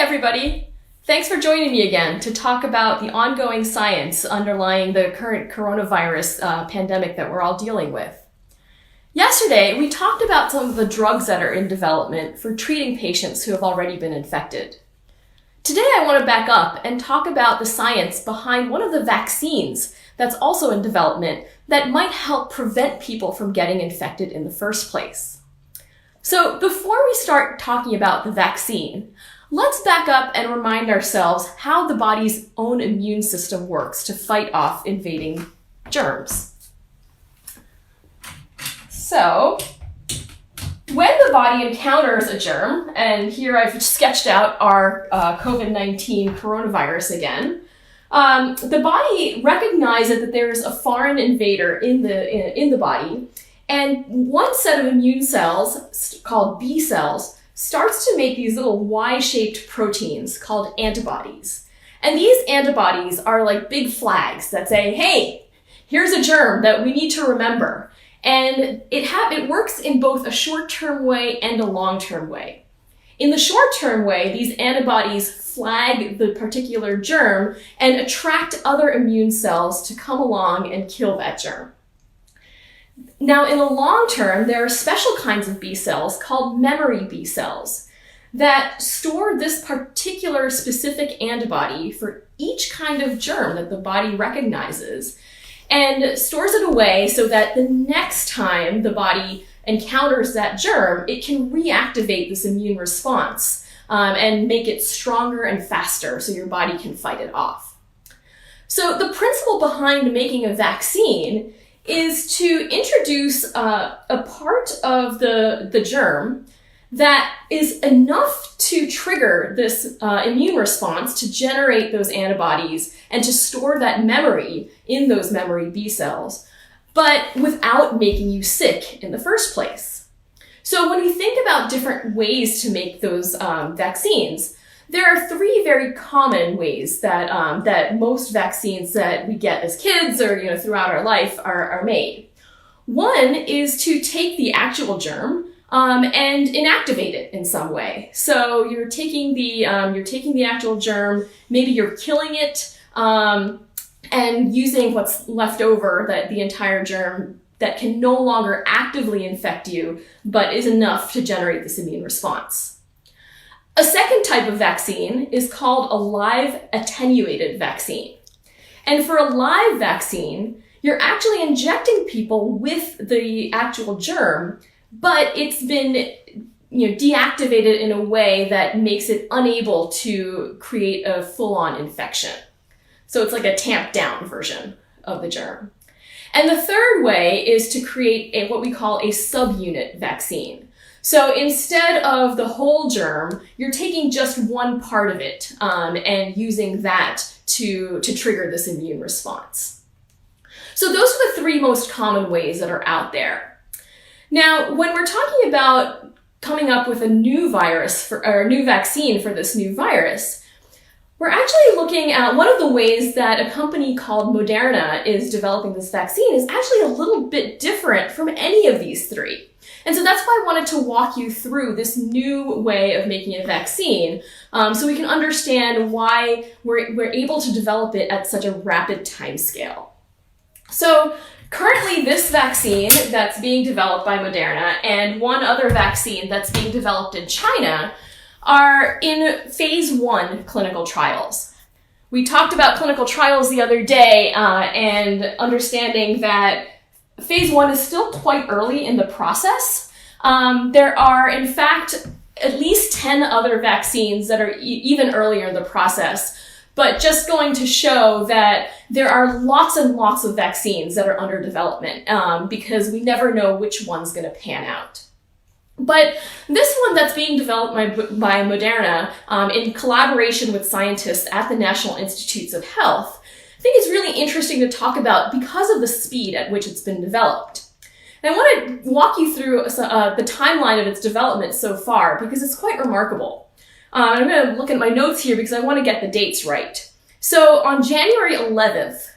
everybody. Thanks for joining me again to talk about the ongoing science underlying the current coronavirus pandemic that we're all dealing with. Yesterday, we talked about some of the drugs that are in development for treating patients who have already been infected. Today, I want to back up and talk about the science behind one of the vaccines that's also in development that might help prevent people from getting infected in the first place. So before we start talking about the vaccine, let's back up and remind ourselves how the body's own immune system works to fight off invading germs. So, when the body encounters a germ, and here I've sketched out our COVID-19 coronavirus again, the body recognizes that there's a foreign invader in the body, and one set of immune cells, called B cells, starts to make these little Y-shaped proteins called antibodies. And these antibodies are like big flags that say, hey, here's a germ that we need to remember. And it works in both a short-term way and a long-term way. In the short-term way, these antibodies flag the particular germ and attract other immune cells to come along and kill that germ. Now, in the long term, there are special kinds of B cells called memory B cells that store this particular specific antibody for each kind of germ that the body recognizes and stores it away so that the next time the body encounters that germ, it can reactivate this immune response and make it stronger and faster so your body can fight it off. So the principle behind making a vaccine is to introduce a part of the germ that is enough to trigger this immune response to generate those antibodies and to store that memory in those memory B cells, but without making you sick in the first place. So when we think about different ways to make those vaccines, there are three very common ways that most vaccines that we get as kids or throughout our life are made. One is to take the actual germ and inactivate it in some way. So you're taking the actual germ, maybe you're killing it, and using what's left over, the entire germ that can no longer actively infect you, but is enough to generate this immune response. A second type of vaccine is called a live attenuated vaccine. And for a live vaccine, you're actually injecting people with the actual germ, but it's been deactivated in a way that makes it unable to create a full-on infection. So it's like a tamped down version of the germ. And the third way is to create what we call a subunit vaccine. So instead of the whole germ, you're taking just one part of it and using that to trigger this immune response. So those are the three most common ways that are out there. Now, when we're talking about coming up with a new virus or a new vaccine for this new virus, we're actually looking at one of the ways that a company called Moderna is developing this vaccine is actually a little bit different from any of these three. And so that's why I wanted to walk you through this new way of making a vaccine so we can understand why we're able to develop it at such a rapid timescale. So currently this vaccine that's being developed by Moderna and one other vaccine that's being developed in China are in phase 1 clinical trials. We talked about clinical trials the other day and understanding that phase 1 is still quite early in the process. There are, in fact, at least 10 other vaccines that are even earlier in the process, but just going to show that there are lots and lots of vaccines that are under development because we never know which one's going to pan out. But this one that's being developed by Moderna in collaboration with scientists at the National Institutes of Health, I think it's really interesting to talk about because of the speed at which it's been developed. And I want to walk you through the timeline of its development so far because it's quite remarkable. I'm going to look at my notes here because I want to get the dates right. So on January 11th,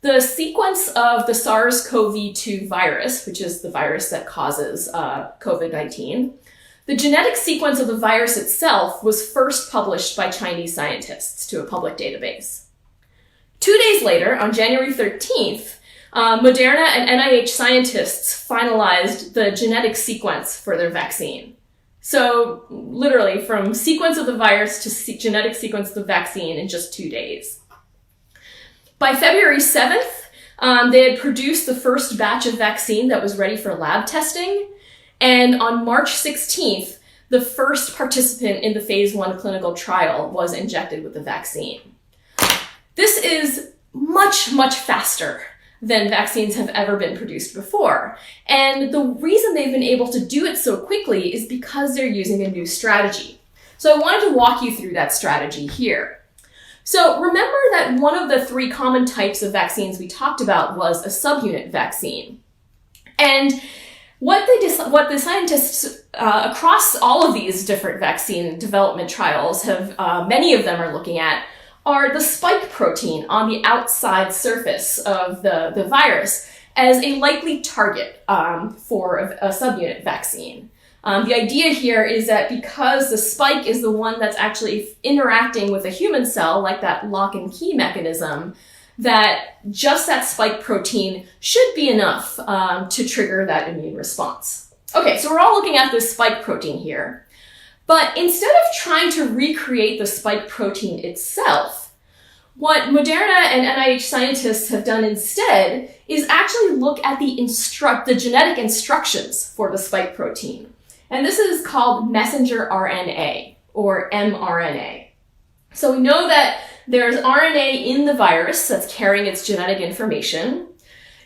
the sequence of the SARS-CoV-2 virus, which is the virus that causes COVID-19, The genetic sequence of the virus itself was first published by Chinese scientists to a public database. 2 days later, on January 13th, Moderna and NIH scientists finalized the genetic sequence for their vaccine. So literally from sequence of the virus to genetic sequence of the vaccine in just 2 days. By February 7th, they had produced the first batch of vaccine that was ready for lab testing. And on March 16th, the first participant in the phase 1 clinical trial was injected with the vaccine. This is much, much faster than vaccines have ever been produced before. And the reason they've been able to do it so quickly is because they're using a new strategy. So I wanted to walk you through that strategy here. So remember that one of the 3 common types of vaccines we talked about was a subunit vaccine. And what the scientists across all of these different vaccine development trials have, many of them are looking at, are the spike protein on the outside surface of the virus as a likely target for a subunit vaccine. The idea here is that because the spike is the one that's actually interacting with a human cell, like that lock and key mechanism, that just that spike protein should be enough to trigger that immune response. Okay, so we're all looking at this spike protein here. But instead of trying to recreate the spike protein itself, what Moderna and NIH scientists have done instead is actually look at the genetic instructions for the spike protein. And this is called messenger RNA, or mRNA. So we know that there's RNA in the virus that's carrying its genetic information.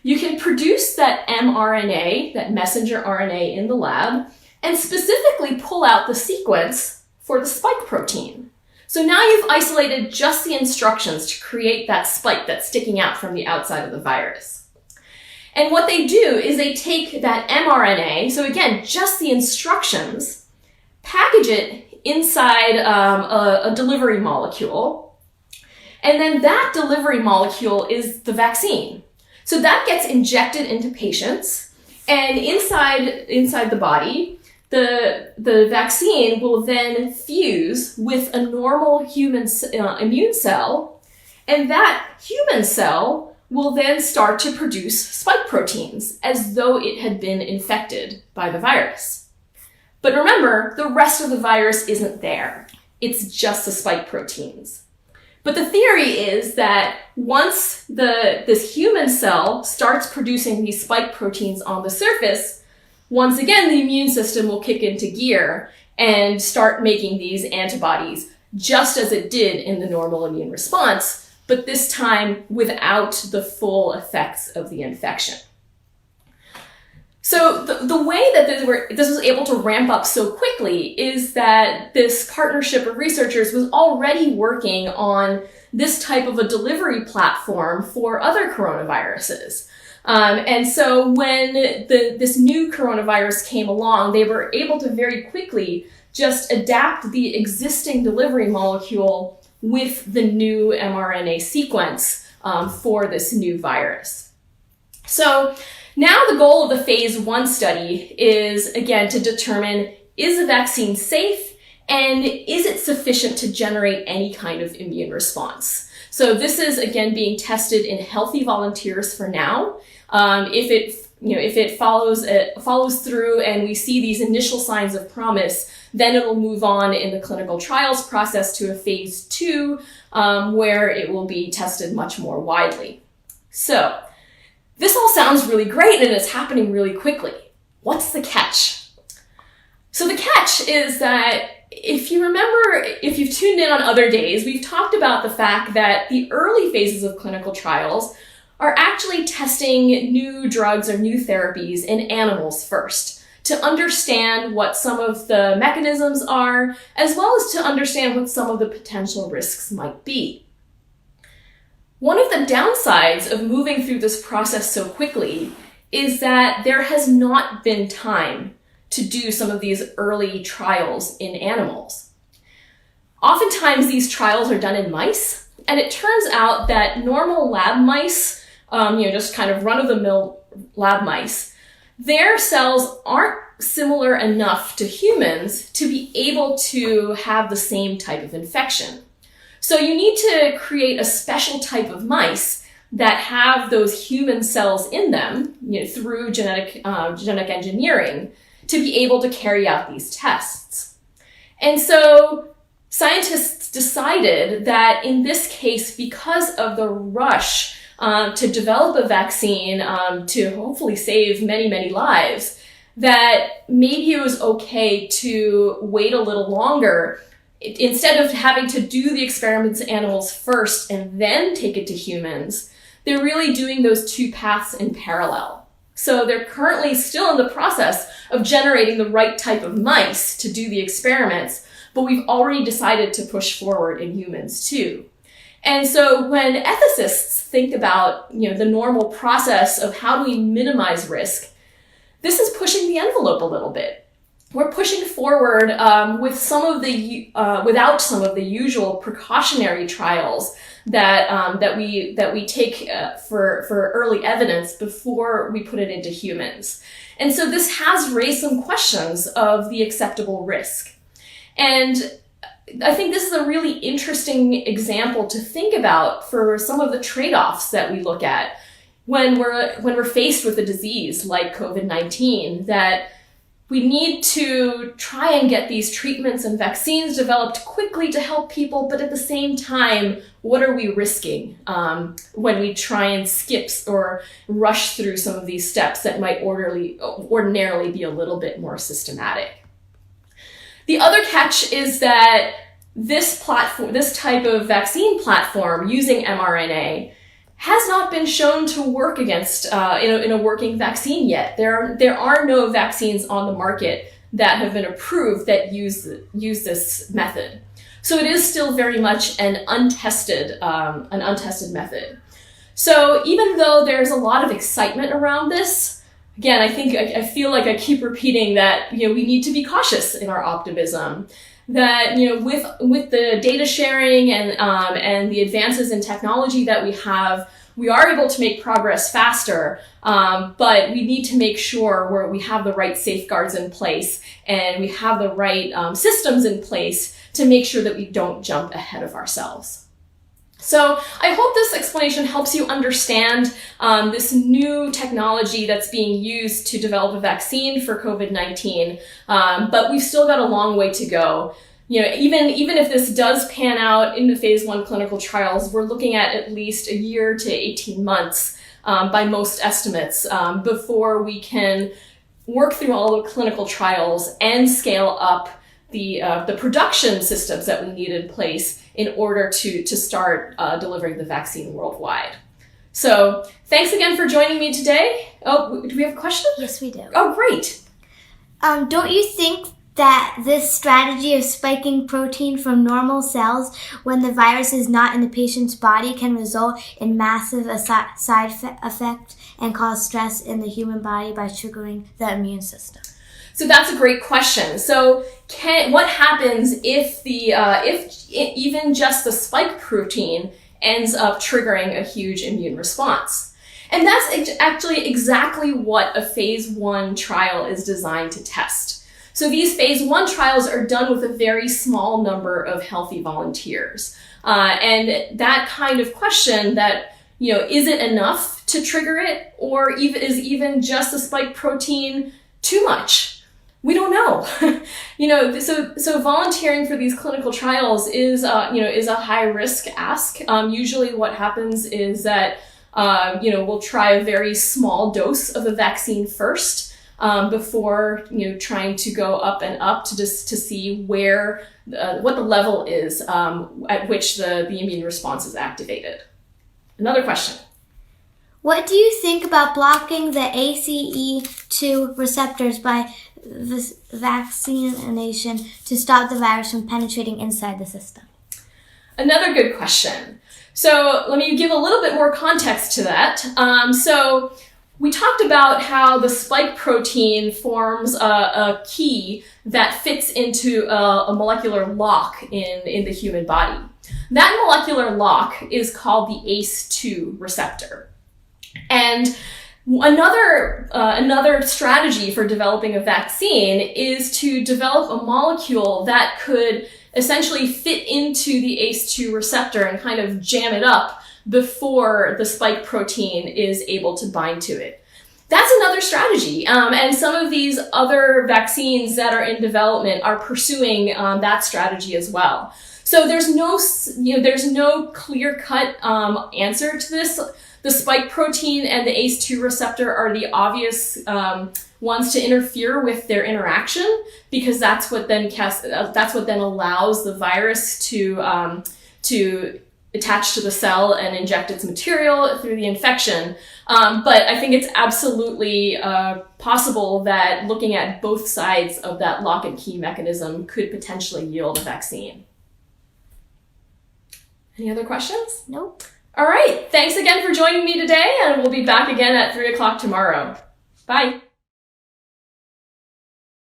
You can produce that mRNA, that messenger RNA, in the lab, and specifically pull out the sequence for the spike protein. So now you've isolated just the instructions to create that spike that's sticking out from the outside of the virus. And what they do is they take that mRNA, so again, just the instructions, package it inside a delivery molecule, and then that delivery molecule is the vaccine. So that gets injected into patients, and inside the body, the vaccine will then fuse with a normal human immune cell, and that human cell will then start to produce spike proteins as though it had been infected by the virus. But remember, the rest of the virus isn't there. It's just the spike proteins. But the theory is that once this human cell starts producing these spike proteins on the surface, once again, the immune system will kick into gear and start making these antibodies just as it did in the normal immune response, but this time without the full effects of the infection. So the way that this was able to ramp up so quickly is that this partnership of researchers was already working on this type of a delivery platform for other coronaviruses. And so when this new coronavirus came along, they were able to very quickly just adapt the existing delivery molecule with the new mRNA sequence for this new virus. So now the goal of the phase 1 study is, again, to determine, is the vaccine safe and is it sufficient to generate any kind of immune response? So this is, again, being tested in healthy volunteers for now. If it follows through and we see these initial signs of promise, then it'll move on in the clinical trials process to a phase 2, where it will be tested much more widely. So this all sounds really great and it's happening really quickly. What's the catch? So the catch is that if you've tuned in on other days, we've talked about the fact that the early phases of clinical trials are actually testing new drugs or new therapies in animals first to understand what some of the mechanisms are, as well as to understand what some of the potential risks might be. One of the downsides of moving through this process so quickly is that there has not been time to do some of these early trials in animals. Oftentimes these trials are done in mice, and it turns out that normal lab mice, just kind of run-of-the-mill lab mice, their cells aren't similar enough to humans to be able to have the same type of infection. So you need to create a special type of mice that have those human cells in them, through genetic engineering, to be able to carry out these tests. And so scientists decided that in this case, because of the rush to develop a vaccine to hopefully save many, many lives, that maybe it was okay to wait a little longer. Instead of having to do the experiments in animals first and then take it to humans, they're really doing those two paths in parallel. So they're currently still in the process of generating the right type of mice to do the experiments, but we've already decided to push forward in humans too. And so when ethicists think about, the normal process of how do we minimize risk, this is pushing the envelope a little bit. We're pushing forward with without some of the usual precautionary trials that we take for early evidence before we put it into humans. And so this has raised some questions of the acceptable risk. And I think this is a really interesting example to think about for some of the trade-offs that we look at when we're faced with a disease like COVID-19, that we need to try and get these treatments and vaccines developed quickly to help people, but at the same time, what are we risking when we try and skip or rush through some of these steps that might ordinarily be a little bit more systematic? The other catch is that this type of vaccine platform using mRNA has not been shown to work against in a working vaccine yet. There are no vaccines on the market that have been approved that use this method. So it is still very much an untested method. So even though there's a lot of excitement around this, again, I feel like I keep repeating that we need to be cautious in our optimism. That with the data sharing and the advances in technology that we are able to make progress faster, but we need to make sure we have the right safeguards in place and we have the right systems in place to make sure that we don't jump ahead of ourselves. So I hope this explanation helps you understand this new technology that's being used to develop a vaccine for COVID-19, but we've still got a long way to go. Even if this does pan out in the phase 1 clinical trials, we're looking at least a year to 18 months by most estimates before we can work through all the clinical trials and scale up the production systems that we need in place in order to start delivering the vaccine worldwide. So thanks again for joining me today. Oh, do we have a question? Yes, we do. Oh, great. Don't you think that this strategy of spiking protein from normal cells when the virus is not in the patient's body can result in massive side effect and cause stress in the human body by triggering the immune system? So that's a great question. So what happens if even just the spike protein ends up triggering a huge immune response? And that's actually exactly what a phase 1 trial is designed to test. So these phase 1 trials are done with a very small number of healthy volunteers. And that kind of question that, is it enough to trigger it, or is even just the spike protein too much? We don't know. So volunteering for these clinical trials is a high risk ask. Usually what happens is that, we'll try a very small dose of a vaccine first, before trying to go up and up to see where what the level is at which the immune response is activated. Another question. What do you think about blocking the ACE2 receptors by vaccination to stop the virus from penetrating inside the system? Another good question. So let me give a little bit more context to that. So we talked about how the spike protein forms a key that fits into a molecular lock in the human body. That molecular lock is called the ACE2 receptor. And Another strategy for developing a vaccine is to develop a molecule that could essentially fit into the ACE2 receptor and kind of jam it up before the spike protein is able to bind to it. That's another strategy, and some of these other vaccines that are in development are pursuing that strategy as well. So there's no clear-cut answer to this. The spike protein and the ACE2 receptor are the obvious ones to interfere with their interaction, because that's what then allows the virus to attach to the cell and inject its material through the infection. But I think it's absolutely possible that looking at both sides of that lock and key mechanism could potentially yield a vaccine. Any other questions? Nope. All right. Thanks again for joining me today, and we'll be back again at 3 o'clock tomorrow. Bye.